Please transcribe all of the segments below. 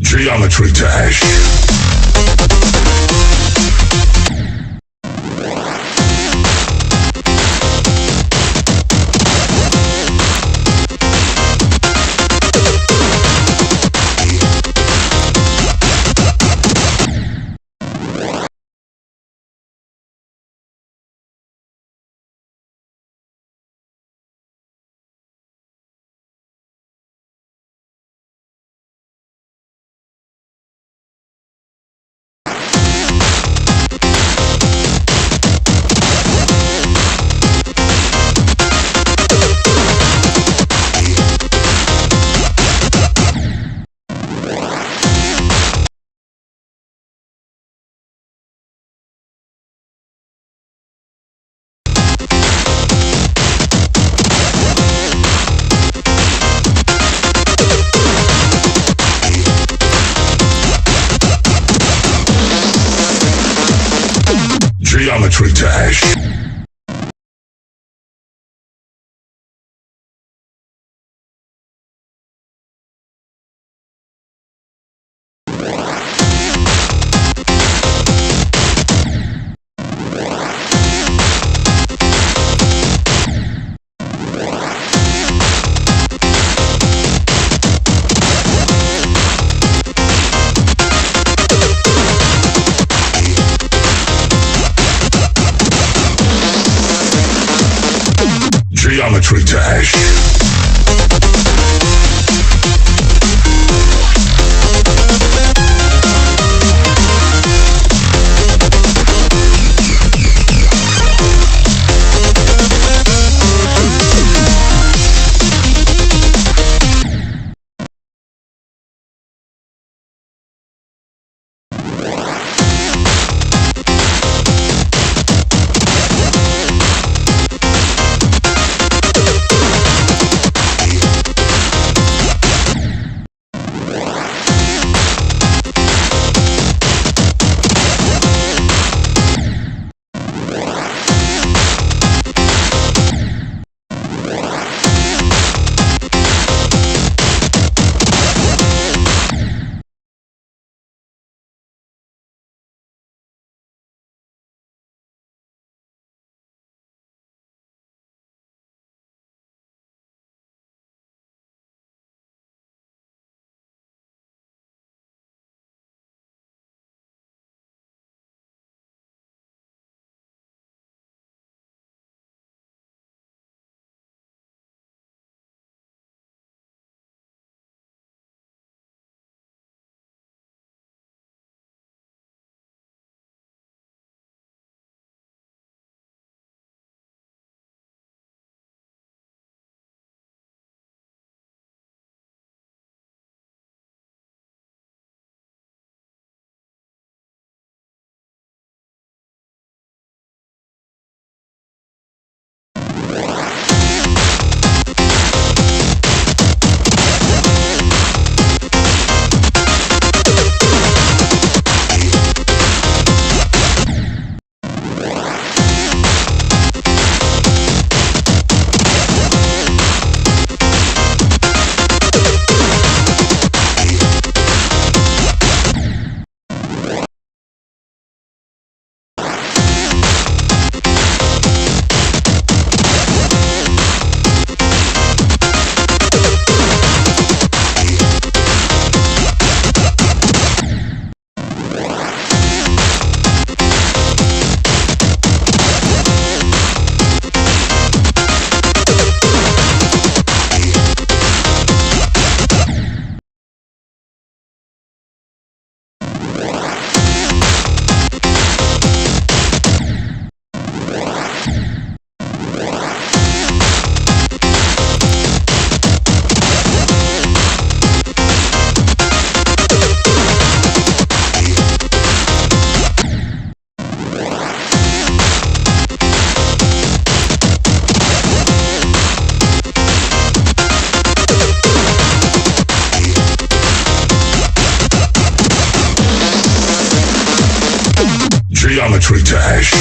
Geometry Dash. Geometry Dash. Geometry Dash. Geometry Dash.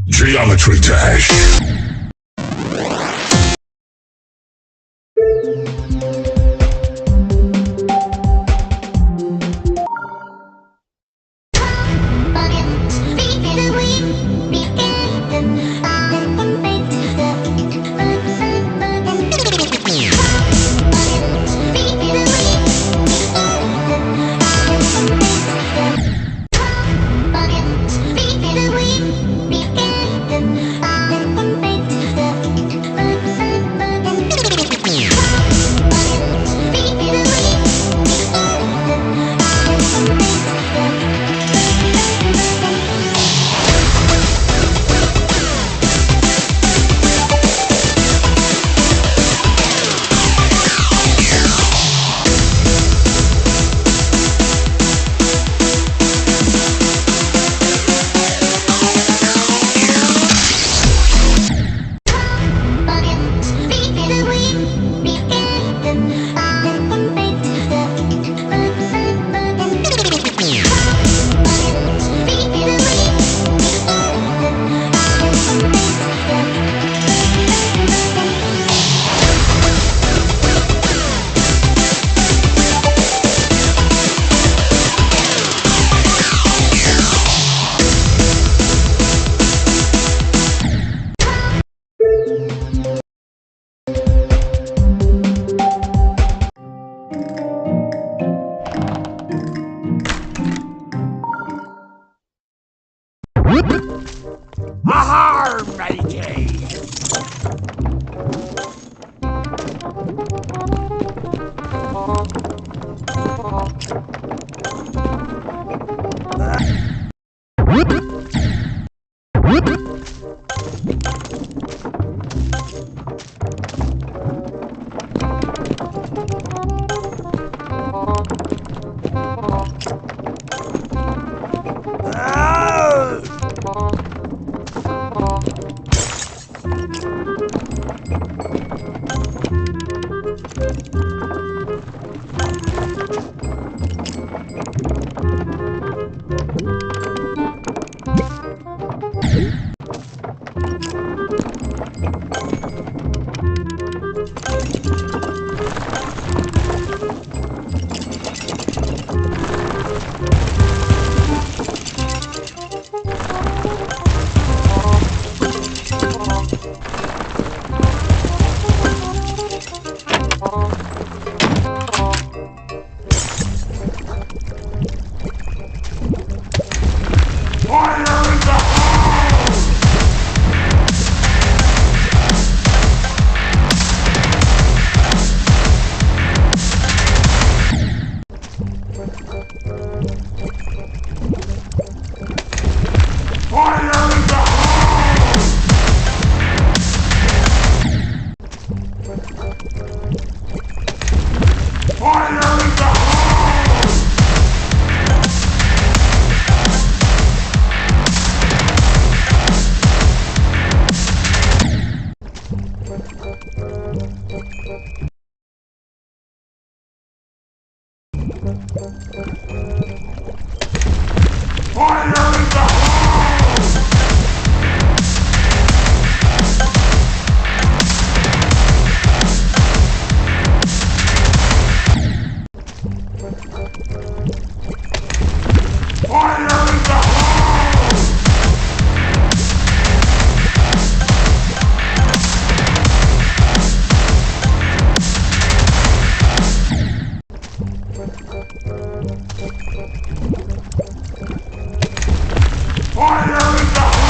Geometry Dash. Aha, matey! Fire in the hole! Fire in the hole! Fire in the hole!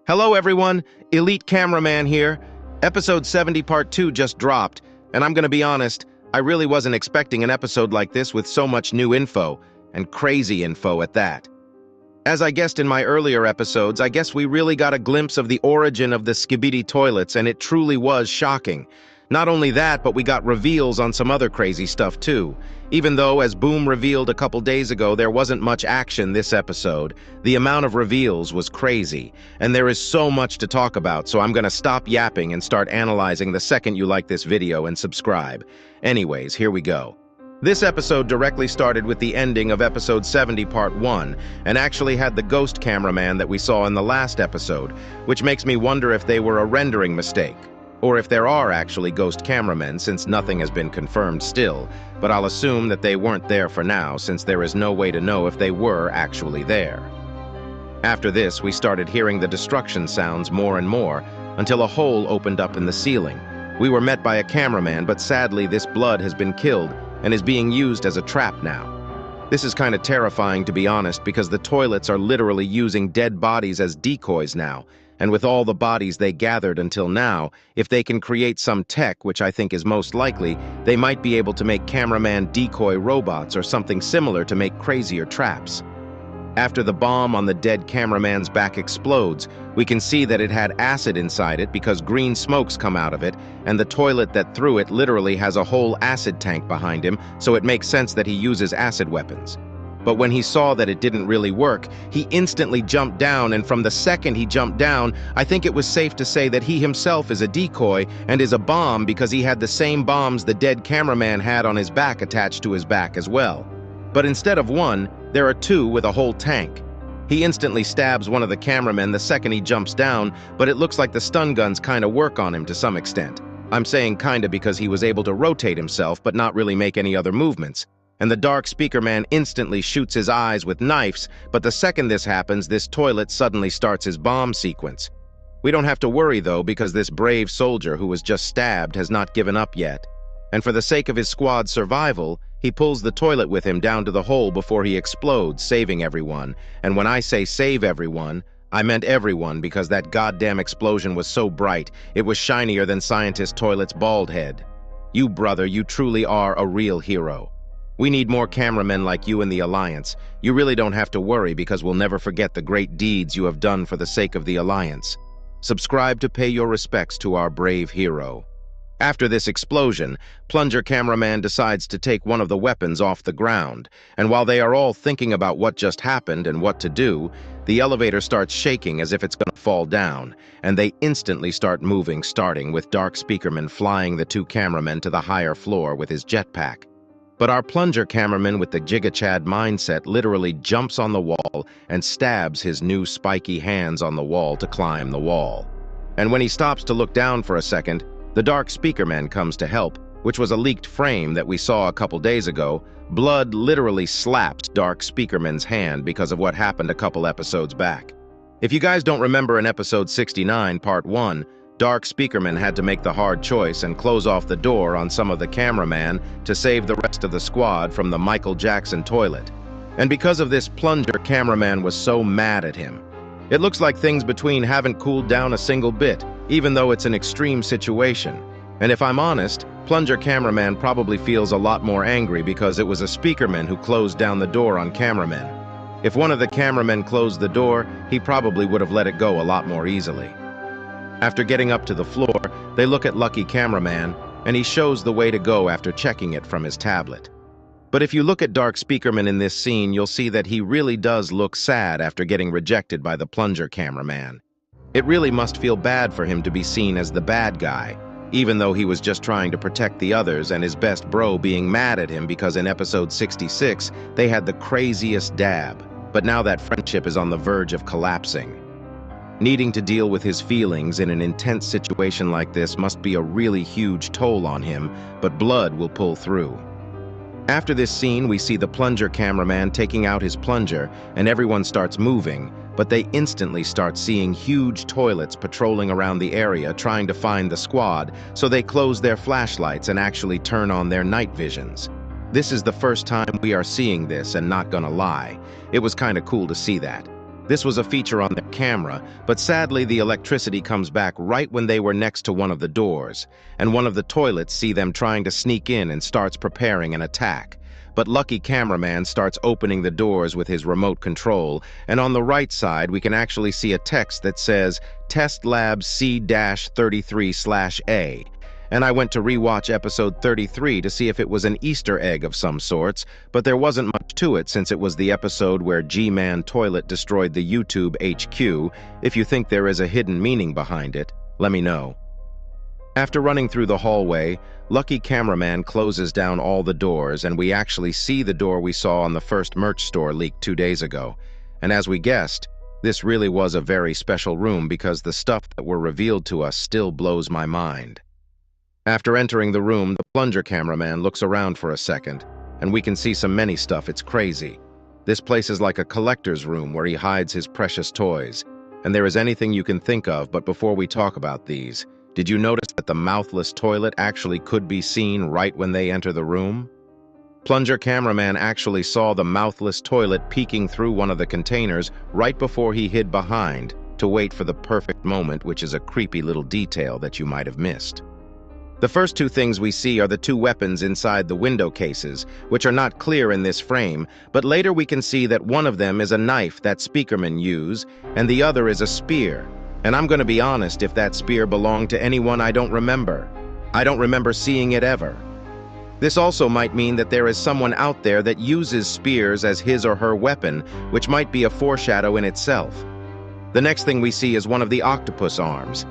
Hello everyone, Elite Cameraman here. Episode 70 Part 2 just dropped, and I'm gonna be honest, I really wasn't expecting an episode like this with so much new info, and crazy info at that. As I guessed in my earlier episodes, I guess we really got a glimpse of the origin of the Skibidi toilets, and it truly was shocking. Not only that, but we got reveals on some other crazy stuff too. Even though, as Boom revealed a couple days ago, there wasn't much action this episode, the amount of reveals was crazy. And there is so much to talk about, so I'm gonna stop yapping and start analyzing the second you like this video and subscribe. Anyways, here we go. This episode directly started with the ending of episode 70 part 1, and actually had the ghost cameraman that we saw in the last episode, which makes me wonder if they were a rendering mistake. Or if there are actually ghost cameramen, since nothing has been confirmed still, but I'll assume that they weren't there for now, since there is no way to know if they were actually there. After this, we started hearing the destruction sounds more and more, until a hole opened up in the ceiling. We were met by a cameraman, but sadly this blood has been killed, and is being used as a trap now. This is kind of terrifying, to be honest, because the toilets are literally using dead bodies as decoys now, and with all the bodies they gathered until now, if they can create some tech, which I think is most likely, they might be able to make cameraman decoy robots or something similar to make crazier traps. After the bomb on the dead cameraman's back explodes, we can see that it had acid inside it because green smokes come out of it, and the toilet that threw it literally has a whole acid tank behind him, so it makes sense that he uses acid weapons. But when he saw that it didn't really work, he instantly jumped down, and from the second he jumped down, I think it was safe to say that he himself is a decoy and is a bomb because he had the same bombs the dead cameraman had on his back attached to his back as well. But instead of one, there are two with a whole tank. He instantly stabs one of the cameramen the second he jumps down, but it looks like the stun guns kinda work on him to some extent. I'm saying kinda because he was able to rotate himself but not really make any other movements. And the dark speaker man instantly shoots his eyes with knives, but the second this happens, this toilet suddenly starts his bomb sequence. We don't have to worry though, because this brave soldier who was just stabbed has not given up yet. And for the sake of his squad's survival, he pulls the toilet with him down to the hole before he explodes, saving everyone. And when I say save everyone, I meant everyone, because that goddamn explosion was so bright, it was shinier than Scientist Toilet's bald head. You brother, you truly are a real hero. We need more cameramen like you in the Alliance. You really don't have to worry because we'll never forget the great deeds you have done for the sake of the Alliance. Subscribe to pay your respects to our brave hero. After this explosion, Plunger Cameraman decides to take one of the weapons off the ground, and while they are all thinking about what just happened and what to do, the elevator starts shaking as if it's going to fall down, and they instantly start moving, starting with Dark Speakerman flying the two cameramen to the higher floor with his jetpack. But our plunger cameraman with the Giga Chad mindset literally jumps on the wall and stabs his new spiky hands on the wall to climb the wall. And when he stops to look down for a second, the Dark Speakerman comes to help, which was a leaked frame that we saw a couple days ago. Blood literally slaps Dark Speakerman's hand because of what happened a couple episodes back. If you guys don't remember in episode 69, part 1, Dark Speakerman had to make the hard choice and close off the door on some of the cameraman to save the rest of the squad from the Michael Jackson toilet. And because of this, Plunger Cameraman was so mad at him. It looks like things between haven't cooled down a single bit, even though it's an extreme situation. And if I'm honest, Plunger Cameraman probably feels a lot more angry because it was a Speakerman who closed down the door on cameramen. If one of the cameramen closed the door, he probably would have let it go a lot more easily. After getting up to the floor, they look at Lucky Cameraman, and he shows the way to go after checking it from his tablet. But if you look at Dark Speakerman in this scene, you'll see that he really does look sad after getting rejected by the Plunger Cameraman. It really must feel bad for him to be seen as the bad guy, even though he was just trying to protect the others and his best bro being mad at him because in episode 66, they had the craziest dab, but now that friendship is on the verge of collapsing. Needing to deal with his feelings in an intense situation like this must be a really huge toll on him, but Blood will pull through. After this scene, we see the Plunger Cameraman taking out his plunger, and everyone starts moving, but they instantly start seeing huge toilets patrolling around the area trying to find the squad, so they close their flashlights and actually turn on their night visions. This is the first time we are seeing this, and not gonna lie, it was kinda cool to see that. This was a feature on their camera, but sadly the electricity comes back right when they were next to one of the doors, and one of the toilets see them trying to sneak in and starts preparing an attack. But Lucky Cameraman starts opening the doors with his remote control, and on the right side we can actually see a text that says Test Lab C-33/A. And I went to rewatch episode 33 to see if it was an Easter egg of some sorts, but there wasn't much to it since it was the episode where G-Man Toilet destroyed the YouTube HQ. If you think there is a hidden meaning behind it, let me know. After running through the hallway, Lucky Cameraman closes down all the doors, and we actually see the door we saw on the first merch store leaked 2 days ago. And as we guessed, this really was a very special room because the stuff that were revealed to us still blows my mind. After entering the room, the Plunger Cameraman looks around for a second, and we can see some many stuff. It's crazy. This place is like a collector's room where he hides his precious toys, and there is anything you can think of. But before we talk about these, did you notice that the mouthless toilet actually could be seen right when they enter the room? Plunger Cameraman actually saw the mouthless toilet peeking through one of the containers right before he hid behind to wait for the perfect moment, which is a creepy little detail that you might have missed. The first two things we see are the two weapons inside the window cases, which are not clear in this frame, but later we can see that one of them is a knife that Speakermen use, and the other is a spear. And I'm going to be honest, if that spear belonged to anyone, I don't remember. I don't remember seeing it ever. This also might mean that there is someone out there that uses spears as his or her weapon, which might be a foreshadow in itself. The next thing we see is one of the octopus arms.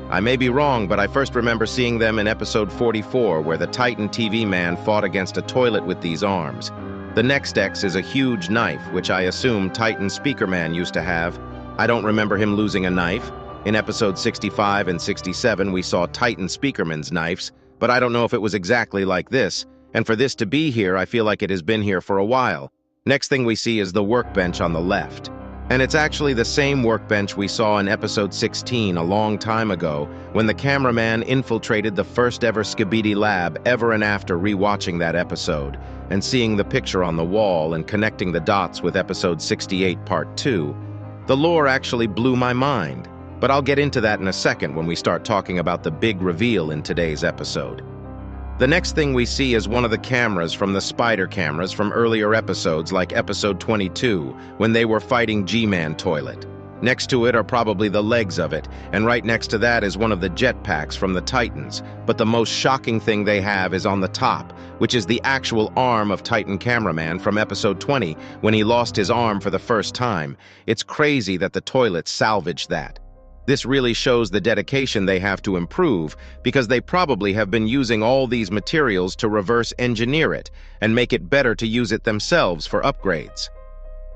I may be wrong, but I first remember seeing them in episode 44, where the Titan TV man fought against a toilet with these arms. The next X is a huge knife, which I assume Titan Speaker Man used to have. I don't remember him losing a knife. In episode 65 and 67, we saw Titan Speakerman's knives, but I don't know if it was exactly like this. And for this to be here, I feel like it has been here for a while. Next thing we see is the workbench on the left. And it's actually the same workbench we saw in episode 16 a long time ago, when the cameraman infiltrated the first ever Skibidi lab ever and after rewatching that episode, and seeing the picture on the wall and connecting the dots with episode 68 part 2. The lore actually blew my mind, but I'll get into that in a second when we start talking about the big reveal in today's episode. The next thing we see is one of the cameras from the spider cameras from earlier episodes like episode 22, when they were fighting G-Man Toilet. Next to it are probably the legs of it, and right next to that is one of the jetpacks from the Titans, but the most shocking thing they have is on the top, which is the actual arm of Titan Cameraman from episode 20, when he lost his arm for the first time. It's crazy that the toilet salvaged that. This really shows the dedication they have to improve, because they probably have been using all these materials to reverse engineer it and make it better to use it themselves for upgrades.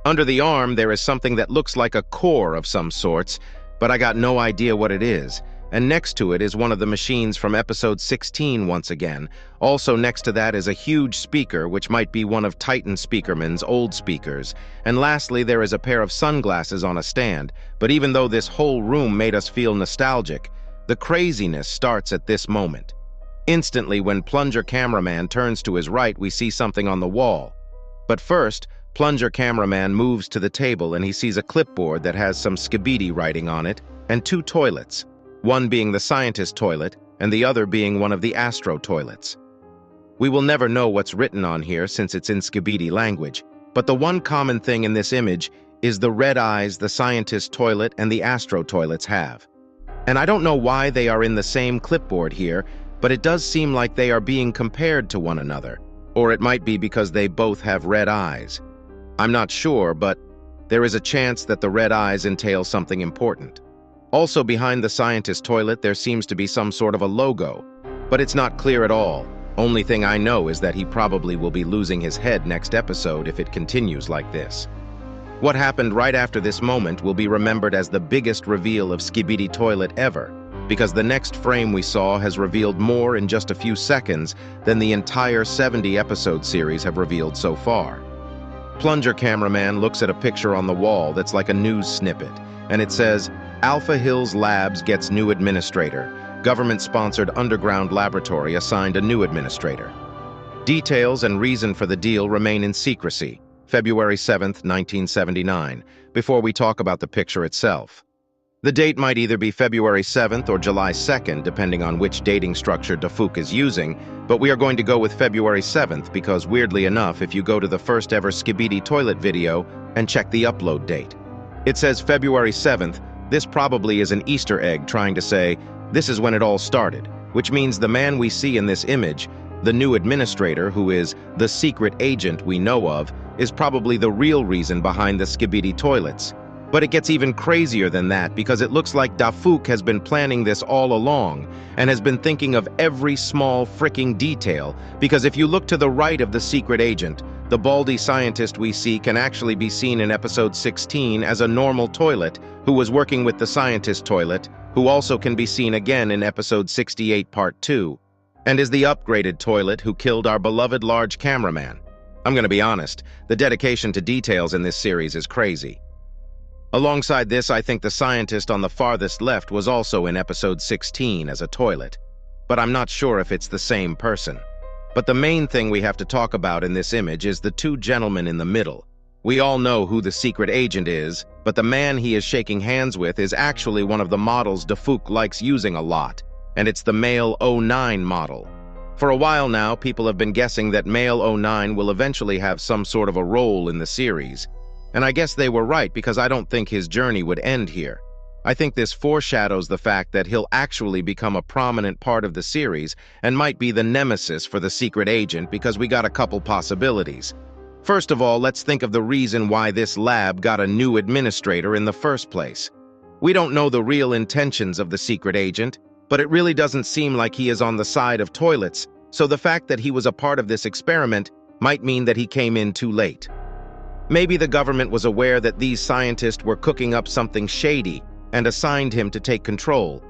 Under the arm, there is something that looks like a core of some sorts, but I got no idea what it is. And next to it is one of the machines from episode 16 once again. Also next to that is a huge speaker, which might be one of Titan Speakerman's old speakers. And lastly, there is a pair of sunglasses on a stand. But even though this whole room made us feel nostalgic, the craziness starts at this moment. Instantly, when Plunger Cameraman turns to his right, we see something on the wall. But first, Plunger Cameraman moves to the table and he sees a clipboard that has some Skibidi writing on it, and two toilets. One being the scientist toilet, and the other being one of the astro toilets. We will never know what's written on here since it's in Skibidi language, but the one common thing in this image is the red eyes the scientist toilet and the astro toilets have. And I don't know why they are in the same clipboard here, but it does seem like they are being compared to one another. Or it might be because they both have red eyes. I'm not sure, but there is a chance that the red eyes entail something important. Also behind the scientist toilet there seems to be some sort of a logo, but it's not clear at all. Only thing I know is that he probably will be losing his head next episode if it continues like this. What happened right after this moment will be remembered as the biggest reveal of Skibidi Toilet ever, because the next frame we saw has revealed more in just a few seconds than the entire 70-episode series have revealed so far. Plunger Cameraman looks at a picture on the wall that's like a news snippet, and it says, Alpha Hills Labs gets new administrator. Government-sponsored underground laboratory assigned a new administrator. Details and reason for the deal remain in secrecy. February 7th, 1979, before we talk about the picture itself. The date might either be February 7th or July 2nd, depending on which dating structure Dafuk is using, but we are going to go with February 7th because, weirdly enough, if you go to the first ever Skibidi Toilet video and check the upload date, it says February 7th. This probably is an Easter egg trying to say, this is when it all started, which means the man we see in this image, the new administrator, who is the secret agent we know of, is probably the real reason behind the Skibidi toilets. But it gets even crazier than that because it looks like Dafuk has been planning this all along and has been thinking of every small fricking detail, because if you look to the right of the secret agent, the baldy scientist we see can actually be seen in episode 16 as a normal toilet who was working with the scientist toilet, who also can be seen again in episode 68 part 2, and is the upgraded toilet who killed our beloved large cameraman. I'm gonna be honest, the dedication to details in this series is crazy. Alongside this, I think the scientist on the farthest left was also in episode 16 as a toilet, but I'm not sure if it's the same person. But the main thing we have to talk about in this image is the two gentlemen in the middle. We all know who the secret agent is, but the man he is shaking hands with is actually one of the models Dafuk likes using a lot, and it's the male 09 model. For a while now, people have been guessing that male 09 will eventually have some sort of a role in the series. And I guess they were right, because I don't think his journey would end here. I think this foreshadows the fact that he'll actually become a prominent part of the series and might be the nemesis for the secret agent because we got a couple possibilities. First of all, let's think of the reason why this lab got a new administrator in the first place. We don't know the real intentions of the secret agent, but it really doesn't seem like he is on the side of toilets, so the fact that he was a part of this experiment might mean that he came in too late. Maybe the government was aware that these scientists were cooking up something shady and assigned him to take control.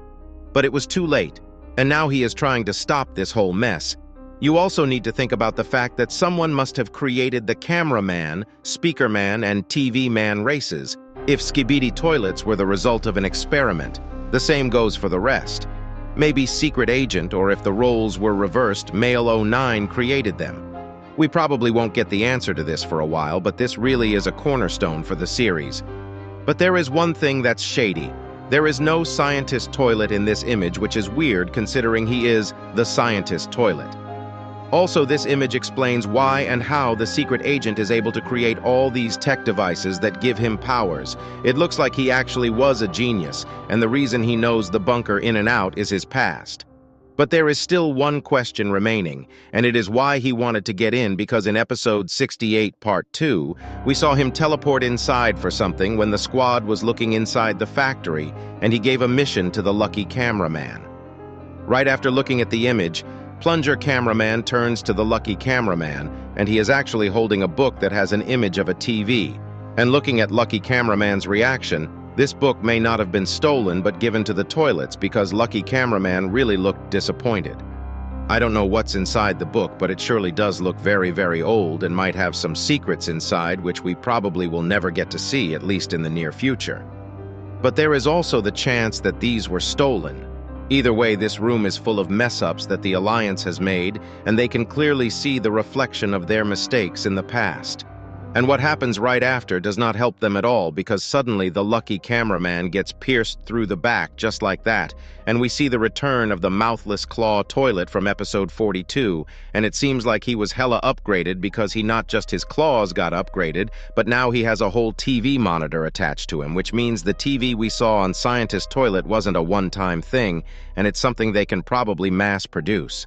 But it was too late, and now he is trying to stop this whole mess. You also need to think about the fact that someone must have created the cameraman, speakerman, and TV man races, if Skibidi toilets were the result of an experiment. The same goes for the rest. Maybe Secret Agent, or if the roles were reversed, Male 09 created them. We probably won't get the answer to this for a while, but this really is a cornerstone for the series. But there is one thing that's shady. There is no scientist toilet in this image, which is weird considering he is the scientist toilet. Also, this image explains why and how the secret agent is able to create all these tech devices that give him powers. It looks like he actually was a genius, and the reason he knows the bunker in and out is his past. But there is still one question remaining, and it is why he wanted to get in, because in episode 68 part 2, we saw him teleport inside for something when the squad was looking inside the factory, and he gave a mission to the lucky cameraman. Right after looking at the image, Plunger Cameraman turns to the lucky cameraman, and he is actually holding a book that has an image of a TV. And looking at Lucky Cameraman's reaction, this book may not have been stolen but given to the toilets because Lucky Cameraman really looked disappointed. I don't know what's inside the book, but it surely does look very, very old and might have some secrets inside which we probably will never get to see, at least in the near future. But there is also the chance that these were stolen. Either way, this room is full of mess-ups that the Alliance has made, and they can clearly see the reflection of their mistakes in the past. And what happens right after does not help them at all, because suddenly the lucky cameraman gets pierced through the back just like that, and we see the return of the mouthless claw toilet from episode 42, and it seems like he was hella upgraded because he not just his claws got upgraded, but now he has a whole TV monitor attached to him, which means the TV we saw on Scientist Toilet wasn't a one-time thing, and it's something they can probably mass produce.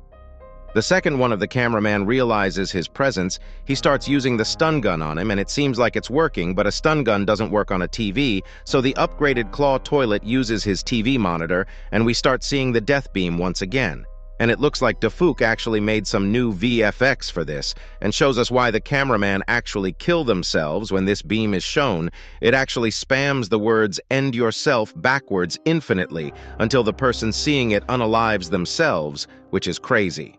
The second one of the cameraman realizes his presence, he starts using the stun gun on him, and it seems like it's working, but a stun gun doesn't work on a TV, so the upgraded claw toilet uses his TV monitor, and we start seeing the death beam once again. And it looks like Defuk actually made some new VFX for this, and shows us why the cameraman actually kill themselves when this beam is shown. It actually spams the words "end yourself" backwards infinitely, until the person seeing it unalives themselves, which is crazy.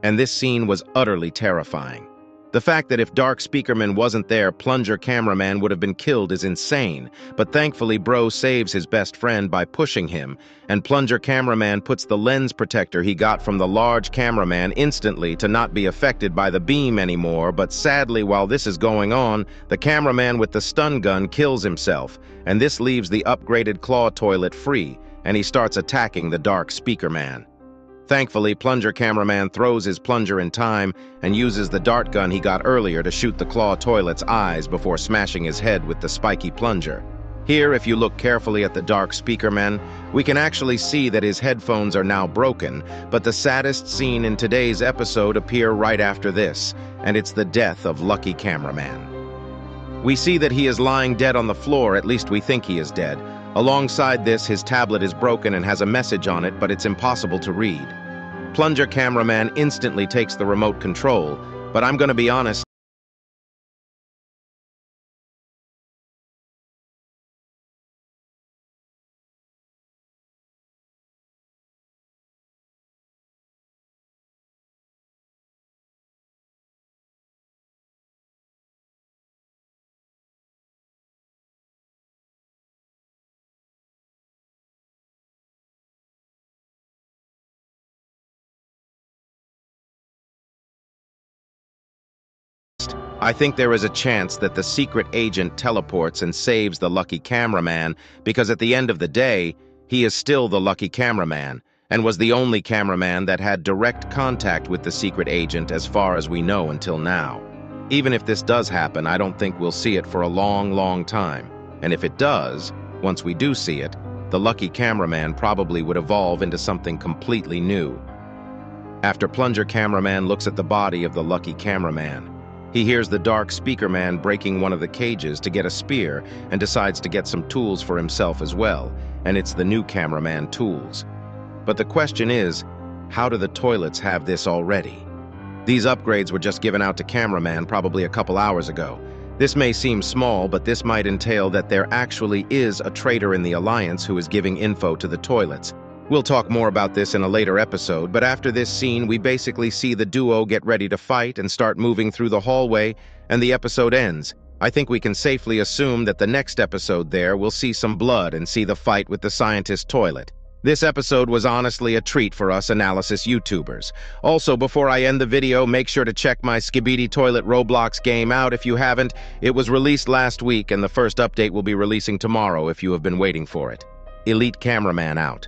And this scene was utterly terrifying. The fact that if Dark Speakerman wasn't there, Plunger Cameraman would have been killed is insane, but thankfully Bro saves his best friend by pushing him, and Plunger Cameraman puts the lens protector he got from the large cameraman instantly to not be affected by the beam anymore, but sadly while this is going on, the cameraman with the stun gun kills himself, and this leaves the upgraded claw toilet free, and he starts attacking the Dark Speakerman. Thankfully, Plunger Cameraman throws his plunger in time and uses the dart gun he got earlier to shoot the claw toilet's eyes before smashing his head with the spiky plunger. Here, if you look carefully at the Dark Speakerman, we can actually see that his headphones are now broken, but the saddest scene in today's episode appear right after this, and it's the death of Lucky Cameraman. We see that he is lying dead on the floor, at least we think he is dead. Alongside this, his tablet is broken and has a message on it, but it's impossible to read. Plunger Cameraman instantly takes the remote control, but I'm gonna be honest, I think there is a chance that the secret agent teleports and saves the lucky cameraman, because at the end of the day, he is still the lucky cameraman, and was the only cameraman that had direct contact with the secret agent as far as we know until now. Even if this does happen, I don't think we'll see it for a long, long time. And if it does, once we do see it, the lucky cameraman probably would evolve into something completely new. After Plunger Cameraman looks at the body of the lucky cameraman, he hears the dark speaker man breaking one of the cages to get a spear and decides to get some tools for himself as well, and it's the new cameraman tools. But the question is, how do the toilets have this already? These upgrades were just given out to cameraman probably a couple hours ago. This may seem small, but this might entail that there actually is a traitor in the Alliance who is giving info to the toilets. We'll talk more about this in a later episode, but after this scene, we basically see the duo get ready to fight and start moving through the hallway, and the episode ends. I think we can safely assume that the next episode there we'll see some blood and see the fight with the scientist toilet. This episode was honestly a treat for us analysis YouTubers. Also, before I end the video, make sure to check my Skibidi Toilet Roblox game out if you haven't. It was released last week, and the first update will be releasing tomorrow if you have been waiting for it. Elite Cameraman out.